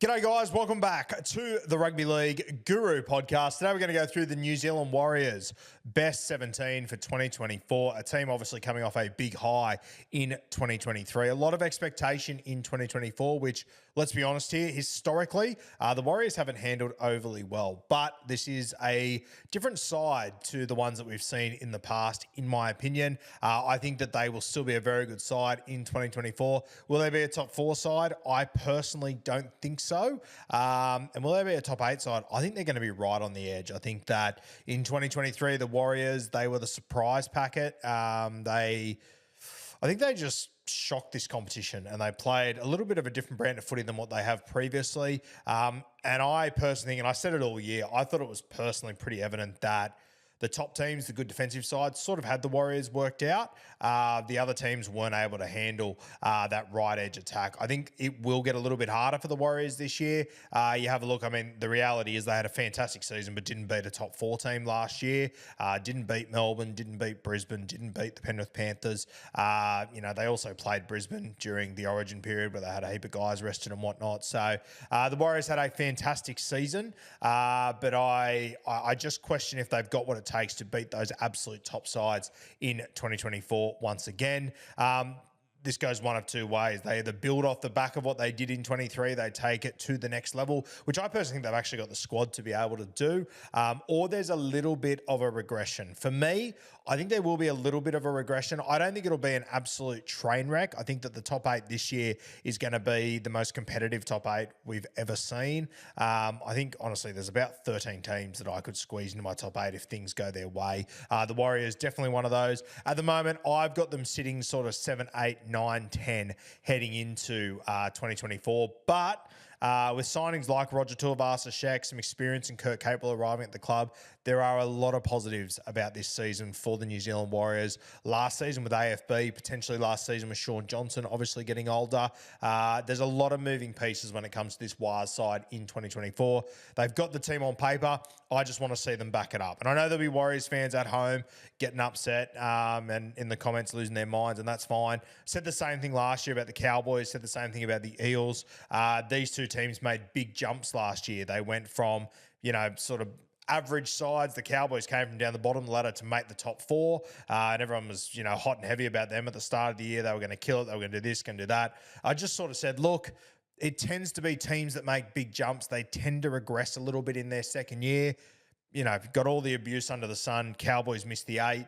G'day guys, welcome back to the Rugby League Guru podcast. Today we're going to go through the New Zealand Warriors best 17 for 2024, a team obviously coming off a big high in 2023. A lot of expectation in 2024, which, let's be honest here, historically, the Warriors haven't handled overly well. But this is a different side to the ones that we've seen in the past, in my opinion. I think that they will still be a very good side in 2024. Will they be a top 4 side? I personally don't think so. And will they be a top 8 side? I think they're going to be right on the edge. I think that in 2023, the Warriors, they were the surprise packet. I think they just shocked this competition and they played a little bit of a different brand of footy than what they have previously. And I personally think, and I said it all year, I thought it was personally pretty evident that the top teams, the good defensive side, sort of had the Warriors worked out. The other teams weren't able to handle that right edge attack. I think it will get a little bit harder for the Warriors this year. You have a look. I mean, the reality is they had a fantastic season, but didn't beat a top 4 team last year. Didn't beat Melbourne, didn't beat Brisbane, didn't beat the Penrith Panthers. They also played Brisbane during the Origin period where they had a heap of guys rested and whatnot. So the Warriors had a fantastic season, but I just question if they've got what it takes to beat those absolute top sides in 2024 once again. This goes one of two ways. They either build off the back of what they did in 23, they take it to the next level, which I personally think they've actually got the squad to be able to do, or there's a little bit of a regression. For me, I think there will be a little bit of a regression. I don't think it'll be an absolute train wreck. I think that the top 8 this year is going to be the most competitive top 8 we've ever seen. I think, honestly, there's about 13 teams that I could squeeze into my top 8 if things go their way. The Warriors, definitely one of those. At the moment, I've got them sitting sort of 7, 8, 9, 10 heading into 2024. But with signings like Roger Tuivasa-Sheck, some experience, and Kurt Capewell arriving at the club, there are a lot of positives about this season for the New Zealand Warriors. Last season with AFB, potentially last season with Sean Johnson, obviously getting older. There's a lot of moving pieces when it comes to this Wires side in 2024. They've got the team on paper. I just want to see them back it up. And I know there'll be Warriors fans at home getting upset and in the comments losing their minds, and that's fine. Said the same thing last year about the Cowboys, said the same thing about the Eels. These two teams made big jumps last year. They went from, sort of average sides. The Cowboys came from down the bottom of the ladder to make the top 4, and everyone was, hot and heavy about them at the start of the year. They were going to kill it. They were going to do this, going to do that. I just sort of said, look, it tends to be teams that make big jumps. They tend to regress a little bit in their second year. You've got all the abuse under the sun. Cowboys missed the 8.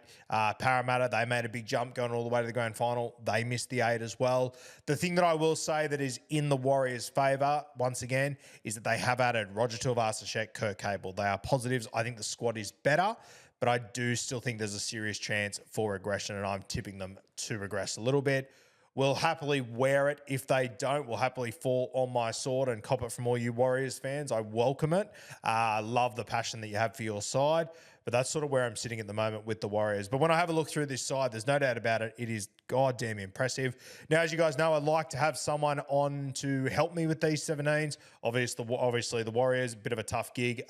Parramatta, they made a big jump going all the way to the grand final. They missed the 8 as well. The thing that I will say that is in the Warriors' favour, once again, is that they have added Roger Tuivasa-Sheck, Kurt Capewell. They are positives. I think the squad is better, but I do still think there's a serious chance for regression, and I'm tipping them to regress a little bit. We'll happily wear it. If they don't, we'll happily fall on my sword and cop it from all you Warriors fans. I welcome it. Love the passion that you have for your side. But that's sort of where I'm sitting at the moment with the Warriors. But when I have a look through this side, there's no doubt about it. It is goddamn impressive. Now, as you guys know, I'd like to have someone on to help me with these 17s. Obviously, the Warriors, a bit of a tough gig,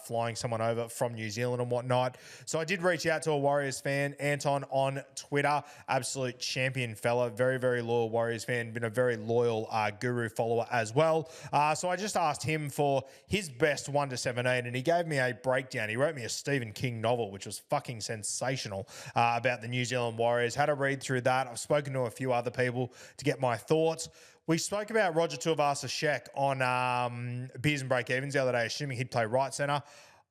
flying someone over from New Zealand and whatnot. So I did reach out to a Warriors fan, Anton, on Twitter. Absolute champion fella. Very, very loyal Warriors fan. Been a very loyal Guru follower as well. So I just asked him for his best 1 to 17, and he gave me a breakdown. He wrote me a Stephen King novel, which was fucking sensational, about the New Zealand Warriors. Had a read through that. I've spoken to a few other people to get my thoughts. We spoke about Roger Tuivasa-Sheck on Beers and Break Evens the other day, assuming he'd play right centre.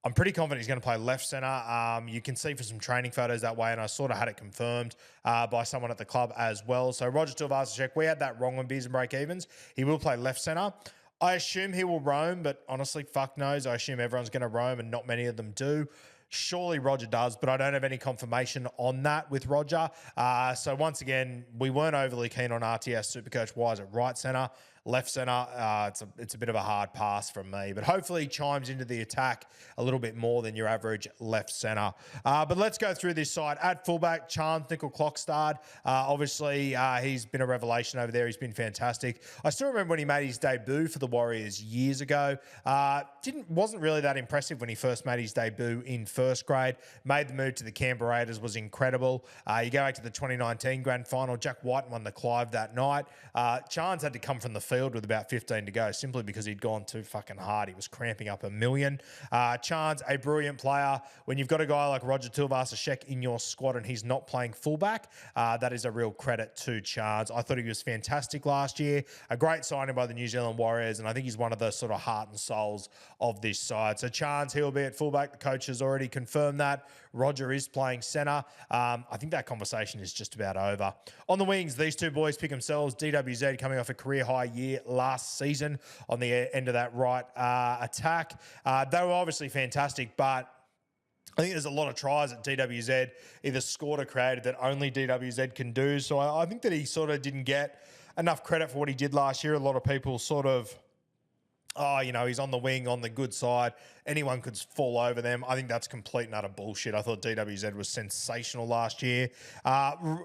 I'm pretty confident he's going to play left centre. You can see for some training photos that way, and I sort of had it confirmed by someone at the club as well. So Roger Tuivasa-Sheck, we had that wrong on Beers and Break Evens. He will play left centre. I assume he will roam, but honestly, fuck knows. I assume everyone's going to roam, and not many of them do. Surely Roger does, but I don't have any confirmation on that with Roger. So once again, we weren't overly keen on RTS Supercoach Wise at right centre. Left centre, it's a bit of a hard pass from me, but hopefully he chimes into the attack a little bit more than your average left centre. But let's go through this side. At fullback, Chance Nickel-Clockstad. Obviously, he's been a revelation over there. He's been fantastic. I still remember when he made his debut for the Warriors years ago. Wasn't really that impressive when he first made his debut in first grade. Made the move to the Canberra Raiders, was incredible. You go back to the 2019 grand final. Jack White won the Clive that night. Chance had to come from the field with about 15 to go, simply because he'd gone too fucking hard. He was cramping up a million. Chance, a brilliant player. When you've got a guy like Roger Tuivasa-Sheck in your squad and he's not playing fullback, that is a real credit to Chance. I thought he was fantastic last year. A great signing by the New Zealand Warriors, and I think he's one of the sort of heart and souls of this side. So Chance, he'll be at fullback. The coach has already confirmed that. Roger is playing centre. I think that conversation is just about over. On the wings, these two boys pick themselves. DWZ coming off a career-high year last season on the end of that right attack. They were obviously fantastic, but I think there's a lot of tries that DWZ either scored or created that only DWZ can do. So I think that he sort of didn't get enough credit for what he did last year. A lot of people sort of, he's on the wing, on the good side. Anyone could fall over them. I think that's complete and utter bullshit. I thought DWZ was sensational last year.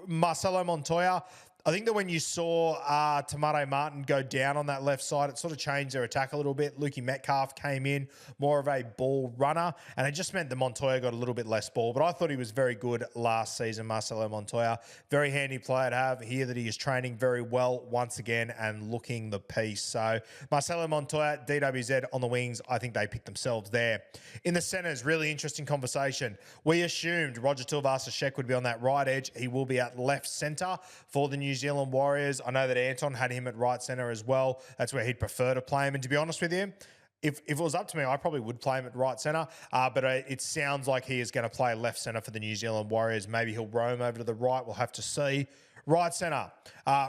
Marcelo Montoya, I think that when you saw Tamare Martin go down on that left side, it sort of changed their attack a little bit. Lukey Metcalf came in, more of a ball runner, and it just meant that Montoya got a little bit less ball. But I thought he was very good last season, Marcelo Montoya. Very handy player to have. Here that he is training very well once again and looking the piece. So Marcelo Montoya, DWZ on the wings, I think they picked themselves there. In the centres, really interesting conversation. We assumed Roger Tuivasa-Sheck would be on that right edge. He will be at left centre for the New Zealand Warriors. I know that Anton had him at right centre as well. That's where he'd prefer to play him. And to be honest with you, if it was up to me, I probably would play him at right centre. But it sounds like he is going to play left centre for the New Zealand Warriors. Maybe he'll roam over to the right. We'll have to see. Right centre,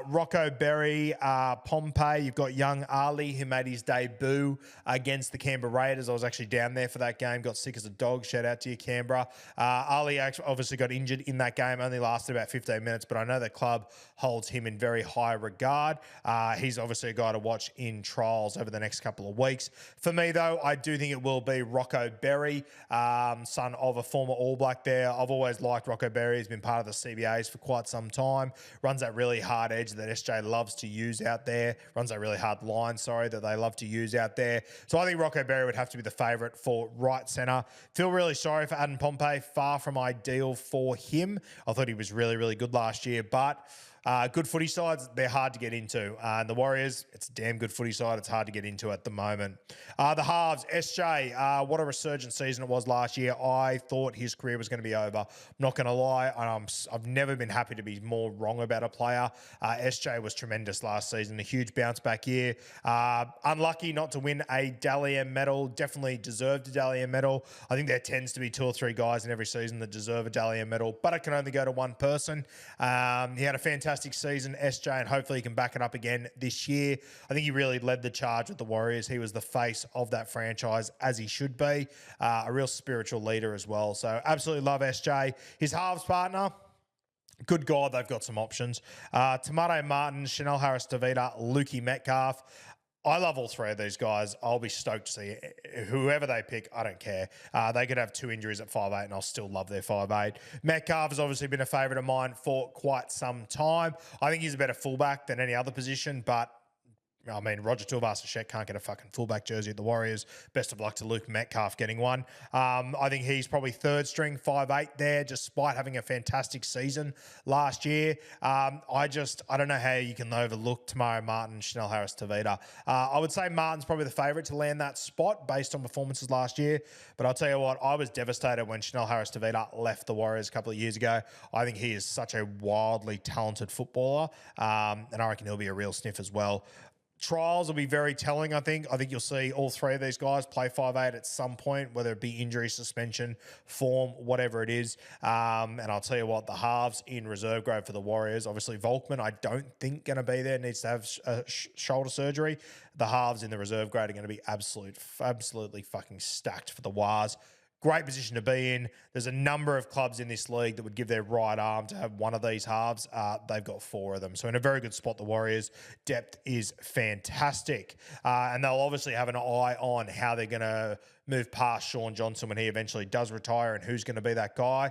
Rocco Berry, Pompey. You've got young Ali, who made his debut against the Canberra Raiders. I was actually down there for that game. Got sick as a dog. Shout out to you, Canberra. Ali actually obviously got injured in that game. Only lasted about 15 minutes, but I know the club holds him in very high regard. He's obviously a guy to watch in trials over the next couple of weeks. For me, though, I do think it will be Rocco Berry, son of a former All Black there. I've always liked Rocco Berry. He's been part of the CBAs for quite some time. Runs that really hard edge that SJ loves to use out there. Runs that really hard line, that they love to use out there. So I think Rocco Berry would have to be the favourite for right centre. Feel really sorry for Adam Pompey. Far from ideal for him. I thought he was really, really good last year, but good footy sides, they're hard to get into. And the Warriors, it's a damn good footy side. It's hard to get into at the moment. The halves, SJ, what a resurgent season it was last year. I thought his career was going to be over. I'm not going to lie. I've never been happy to be more wrong about a player. SJ was tremendous last season. A huge bounce back year. Unlucky not to win a Dally M medal. Definitely deserved a Dally M medal. I think there tends to be 2 or 3 guys in every season that deserve a Dally M medal, but it can only go to one person. He had a fantastic season, SJ, and hopefully he can back it up again this year. I think he really led the charge with the Warriors. He was the face of that franchise, as he should be. A real spiritual leader as well. So absolutely love SJ. His halves partner, good God, they've got some options. Tamare Martin, Chanel Harris-Tavita, Lukey Metcalf. I love all 3 of these guys. I'll be stoked to see whoever they pick. I don't care. They could have 2 injuries at 5'8", and I'll still love their 5'8". Metcalf has obviously been a favourite of mine for quite some time. I think he's a better fullback than any other position, but I mean, Roger Tuivasa-Sheck can't get a fucking fullback jersey at the Warriors. Best of luck to Luke Metcalf getting one. I think he's probably 3rd string, 5'8" there, despite having a fantastic season last year. I don't know how you can overlook Tamare Martin, Chanel Harris-Tavita. I would say Martin's probably the favourite to land that spot based on performances last year. But I'll tell you what, I was devastated when Chanel Harris-Tavita left the Warriors a couple of years ago. I think he is such a wildly talented footballer, and I reckon he'll be a real sniff as well. Trials will be very telling, I think. I think you'll see all 3 of these guys play 5'8" at some point, whether it be injury, suspension, form, whatever it is. And I'll tell you what, the halves in reserve grade for the Warriors, obviously Volkman, I don't think going to be there, needs to have shoulder surgery. The halves in the reserve grade are going to be absolutely fucking stacked for the Wars. Great position to be in. There's a number of clubs in this league that would give their right arm to have one of these halves. They've got 4 of them. So in a very good spot, the Warriors. Depth is fantastic. And they'll obviously have an eye on how they're going to move past Sean Johnson when he eventually does retire and who's going to be that guy.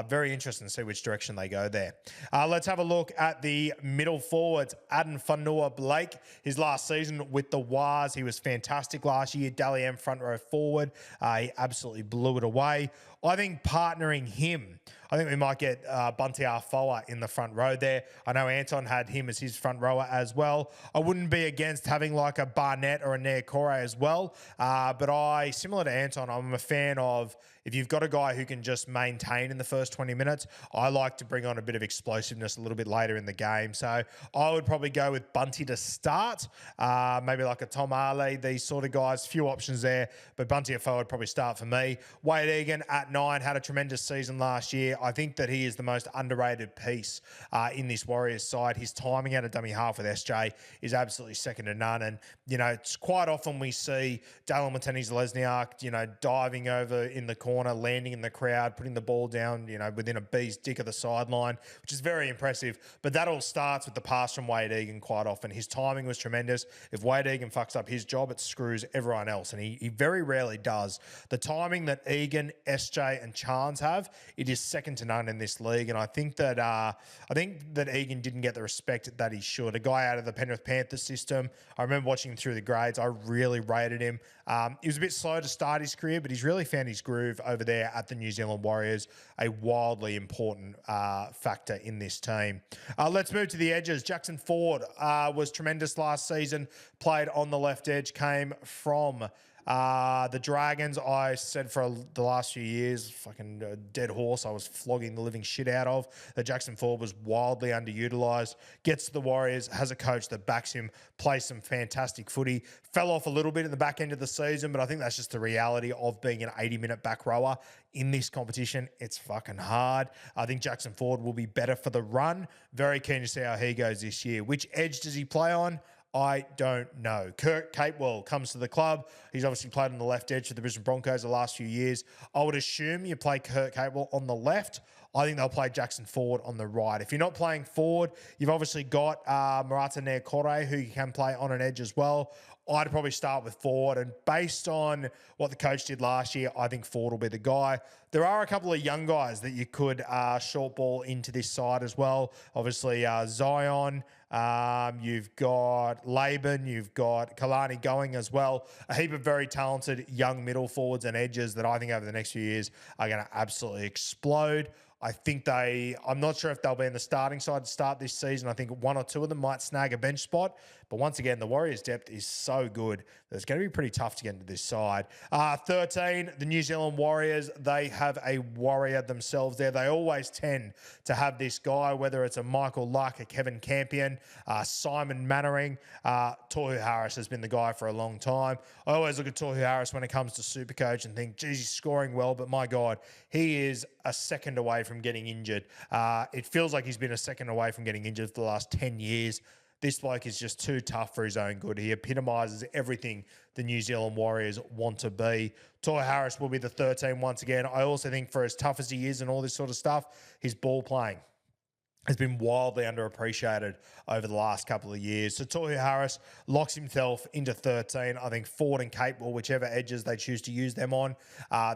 Very interesting to see which direction they go there. Let's have a look at the middle forwards. Aden Fanua-Blake, his last season with the Wars, he was fantastic last year. Dally M front row forward. He absolutely blew it away. I think partnering him, I think we might get Bunty Afoa in the front row there. I know Anton had him as his front rower as well. I wouldn't be against having like a Barnett or a Niokore as well. But similar to Anton, I'm a fan of, if you've got a guy who can just maintain in the first 20 minutes, I like to bring on a bit of explosiveness a little bit later in the game. So I would probably go with Bunty to start, maybe like a Tom Ali, these sort of guys. Few options there, but Bunty Afoa would probably start for me. Wade Egan at 9 had a tremendous season last year. I think that he is the most underrated piece in this Warriors side. His timing out of dummy half with SJ is absolutely second to none. And, you know, it's quite often we see Dalen Martinez-Lesniak, you know, diving over in the corner, landing in the crowd, putting the ball down, you know, within a bee's dick of the sideline, which is very impressive. But that all starts with the pass from Wade Egan quite often. His timing was tremendous. If Wade Egan fucks up his job, it screws everyone else. And he very rarely does. The timing that Egan, SJ and Chance have, it is second to none in this league. And I think that Egan didn't get the respect that he should. A guy out of the Penrith Panthers system, I remember watching him through the grades. I really rated him. He was a bit slow to start his career, but he's really found his groove over there at the New Zealand Warriors, a wildly important factor in this team. Let's move to the edges. Jackson Ford was tremendous last season, played on the left edge, came from the Dragons. I said for the last few years, fucking dead horse I was flogging the living shit out of, that Jackson Ford was wildly underutilised. Gets to the Warriors, has a coach that backs him, plays some fantastic footy. Fell off a little bit in the back end of the season, but I think that's just the reality of being an 80-minute back rower in this competition. It's fucking hard. I think Jackson Ford will be better for the run. Very keen to see how he goes this year. Which edge does he play on? I don't know. Kurt Capewell comes to the club. He's obviously played on the left edge for the Brisbane Broncos the last few years. I would assume you play Kurt Capewell on the left. I think they'll play Jackson Ford on the right. If you're not playing Ford, you've obviously got Marata Niokore, who you can play on an edge as well. I'd probably start with Ford, and based on what the coach did last year, I think Ford will be the guy. There are a couple of young guys that you could short ball into this side as well. Obviously, Zion, you've got Laban, you've got Kalani going as well. A heap of very talented young middle forwards and edges that I think over the next few years are going to absolutely explode. I think I'm not sure if they'll be in the starting side to start this season. I think one or two of them might snag a bench spot. But once again, the Warriors' depth is so good that it's going to be pretty tough to get into this side. 13, the New Zealand Warriors, they have a warrior themselves there. They always tend to have this guy, whether it's a Michael Luck, a Kevin Campion, Simon Mannering. Tohu Harris has been the guy for a long time. I always look at Tohu Harris when it comes to Supercoach and think, geez, he's scoring well, but my God, he is a second away from getting injured. It feels like he's been a second away from getting injured for the last 10 years. This bloke is just too tough for his own good. He epitomises everything the New Zealand Warriors want to be. Tohu Harris will be the 13 once again. I also think for as tough as he is and all this sort of stuff, his ball playing has been wildly underappreciated over the last couple of years. So Tohu Harris locks himself into 13. I think Ford and Capewell, whichever edges they choose to use them on,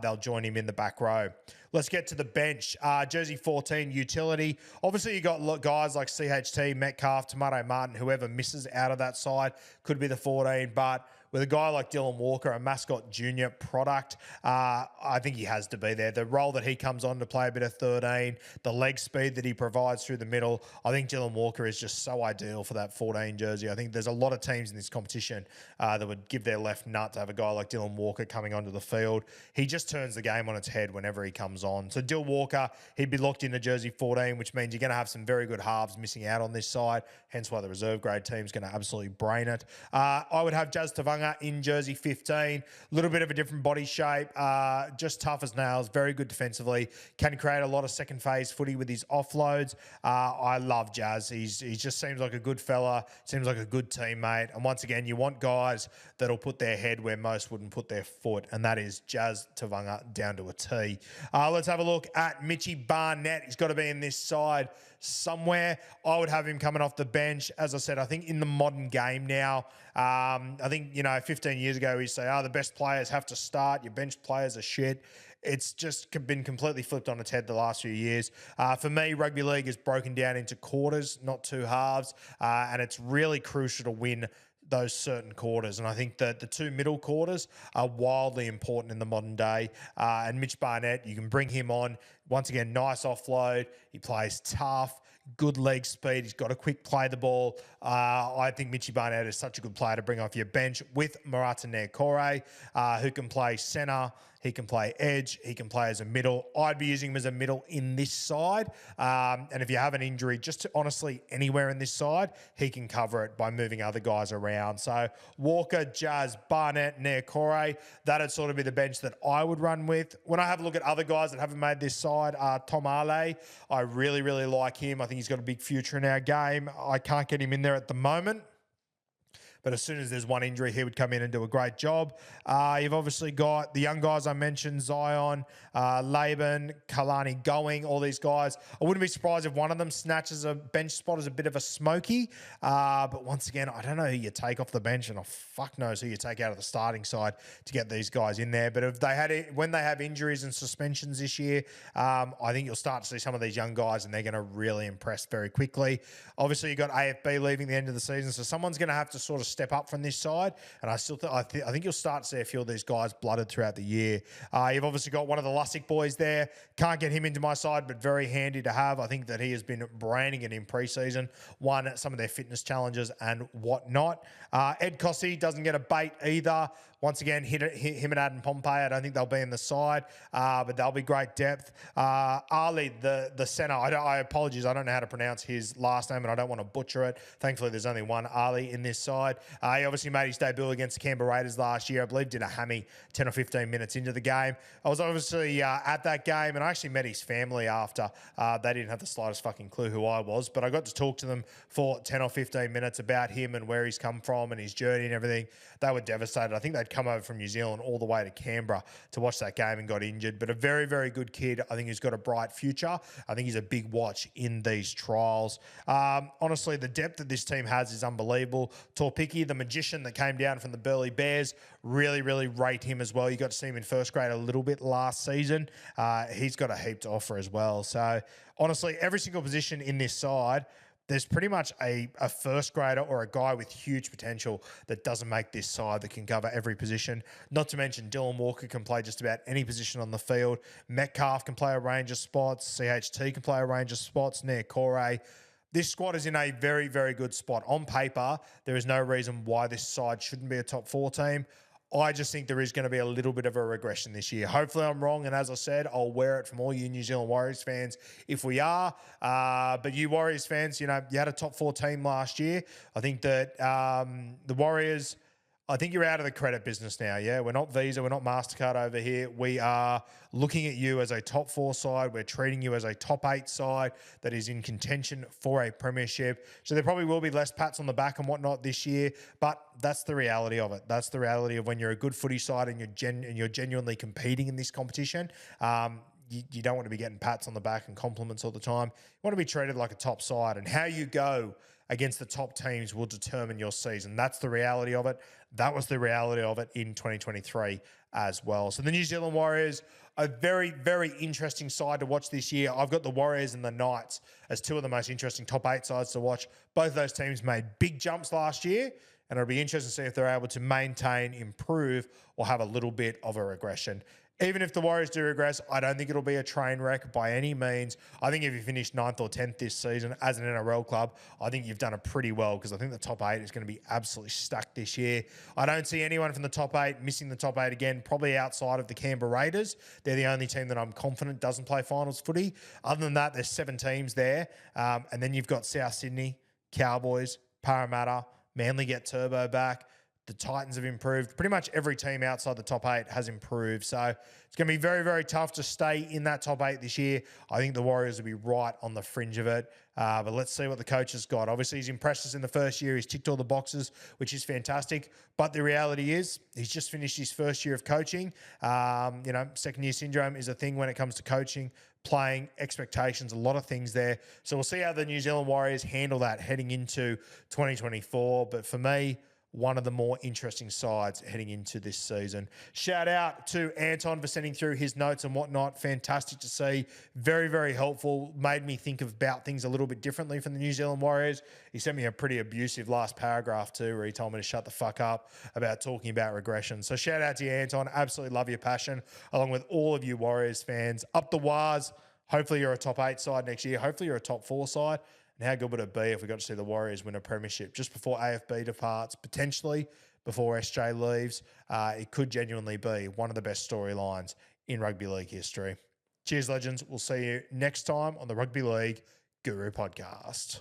they'll join him in the back row. Let's get to the bench. Jersey 14, utility. Obviously, you got guys like CHT, Metcalf, Tomato Martin, whoever misses out of that side could be the 14, but with a guy like Dylan Walker, a mascot junior product, I think he has to be there. The role that he comes on to play a bit of 13, the leg speed that he provides through the middle, I think Dylan Walker is just so ideal for that 14 jersey. I think there's a lot of teams in this competition that would give their left nut to have a guy like Dylan Walker coming onto the field. He just turns the game on its head whenever he comes on. So Dylan Walker, he'd be locked into jersey 14, which means you're going to have some very good halves missing out on this side, hence why the reserve grade team's going to absolutely brain it. I would have Jazz Tuivasa in jersey 15, a little bit of a different body shape, just tough as nails, very good defensively, can create a lot of second phase footy with his offloads. I love Jazz. He just seems like a good fella, seems like a good teammate. And once again, you want guys that'll put their head where most wouldn't put their foot, and that is Jazz Tuivasa down to a T. Let's have a look at Mitchy Barnett. He's got to be in this side somewhere. I would have him coming off the bench. As I said, I think in the modern game now, I think, 15 years ago, we say, the best players have to start. Your bench players are shit. It's just been completely flipped on its head the last few years. For me, rugby league is broken down into quarters, not two halves, and it's really crucial to win those certain quarters. And I think that the two middle quarters are wildly important in the modern day. And Mitch Barnett, you can bring him on. Once again, nice offload. He plays tough, good leg speed. He's got a quick play the ball. I think Mitchy Barnett is such a good player to bring off your bench with Marata Naircore, who can play centre. He can play edge. He can play as a middle. I'd be using him as a middle in this side. And if you have an injury, just to, honestly, anywhere in this side, he can cover it by moving other guys around. So Walker, Jazz, Barnett, Naircore, that'd sort of be the bench that I would run with. When I have a look at other guys that haven't made this side, Tom Ale, I really, really like him. I think he's got a big future in our game. I can't get him in there at the moment, but as soon as there's one injury, he would come in and do a great job. You've obviously got the young guys I mentioned, Zion, Laban, Kalani Going, all these guys. I wouldn't be surprised if one of them snatches a bench spot as a bit of a smoky. But once again, I don't know who you take off the bench, and fuck knows who you take out of the starting side to get these guys in there. But if they had it, when they have injuries and suspensions this year, I think you'll start to see some of these young guys, and they're going to really impress very quickly. Obviously, you've got AFB leaving the end of the season, so someone's going to have to sort of step up from this side, and I think you'll start to see a few of these guys blooded throughout the year. You've obviously got one of the Lussick boys there. Can't get him into my side, but very handy to have. I think that he has been branding it in preseason, won some of their fitness challenges and whatnot. Ed Cossey doesn't get a bait either. Once again, him and Adam Pompey, I don't think they'll be in the side, but they'll be great depth. Ali, the centre, I apologize, I don't know how to pronounce his last name, and I don't want to butcher it. Thankfully, there's only one Ali in this side. He obviously made his debut against the Canberra Raiders last year. I believe did a hammy 10 or 15 minutes into the game. I was obviously at that game, and I actually met his family after. They didn't have the slightest fucking clue who I was, but I got to talk to them for 10 or 15 minutes about him and where he's come from and his journey and everything. They were devastated. I think they'd come over from New Zealand all the way to Canberra to watch that game and got injured. But a very, very good kid. I think he's got a bright future. I think he's a big watch in these trials. Honestly, the depth that this team has is unbelievable. Torpiki, the magician that came down from the Burleigh Bears, really, really rate him as well. You got to see him in first grade a little bit last season. He's got a heap to offer as well. So honestly, every single position in this side, there's pretty much a first grader or a guy with huge potential that doesn't make this side that can cover every position. Not to mention Dylan Walker can play just about any position on the field. Metcalf can play a range of spots. CHT can play a range of spots. Naircore. This squad is in a very, very good spot. On paper, there is no reason why this side shouldn't be a top 4 team. I just think there is going to be a little bit of a regression this year. Hopefully I'm wrong, and as I said, I'll wear it from all you New Zealand Warriors fans if we are. But you Warriors fans, you had a top 4 team last year. I think that the Warriors, I think you're out of the credit business now, yeah? We're not Visa, we're not MasterCard over here. We are looking at you as a top 4 side. We're treating you as a top 8 side that is in contention for a premiership. So there probably will be less pats on the back and whatnot this year, but that's the reality of it. That's the reality of when you're a good footy side and you're genuinely competing in this competition. You don't want to be getting pats on the back and compliments all the time. You want to be treated like a top side, and how you go against the top teams will determine your season. That's the reality of it. That was the reality of it in 2023 as well. So the New Zealand Warriors, a very, very interesting side to watch this year. I've got the Warriors and the Knights as two of the most interesting top 8 sides to watch. Both of those teams made big jumps last year, and it'll be interesting to see if they're able to maintain, improve, or have a little bit of a regression. Even if the Warriors do regress, I don't think it'll be a train wreck by any means. I think if you finish 9th or 10th this season as an NRL club, I think you've done it pretty well, because I think the top 8 is going to be absolutely stacked this year. I don't see anyone from the top 8 missing the top 8 again, probably outside of the Canberra Raiders. They're the only team that I'm confident doesn't play finals footy. Other than that, there's 7 teams there. And then you've got South Sydney, Cowboys, Parramatta, Manly get Turbo back. The Titans have improved. Pretty much every team outside the top 8 has improved. So it's going to be very, very tough to stay in that top 8 this year. I think the Warriors will be right on the fringe of it. But let's see what the coach has got. Obviously, he's impressed us in the first year. He's ticked all the boxes, which is fantastic. But the reality is he's just finished his first year of coaching. Second-year syndrome is a thing when it comes to coaching, playing, expectations, a lot of things there. So we'll see how the New Zealand Warriors handle that heading into 2024. But for me, one of the more interesting sides heading into this season. Shout out to Anton for sending through his notes and whatnot. Fantastic to see. Very, very helpful. Made me think about things a little bit differently from the New Zealand Warriors. He sent me a pretty abusive last paragraph too, where he told me to shut the fuck up about talking about regression. So shout out to you, Anton. Absolutely love your passion, along with all of you Warriors fans. Up the Wars. Hopefully you're a top 8 side next year. Hopefully you're a top 4 side. And how good would it be if we got to see the Warriors win a premiership just before AFB departs, potentially before SJ leaves? It could genuinely be one of the best storylines in rugby league history. Cheers, legends. We'll see you next time on the Rugby League Guru podcast.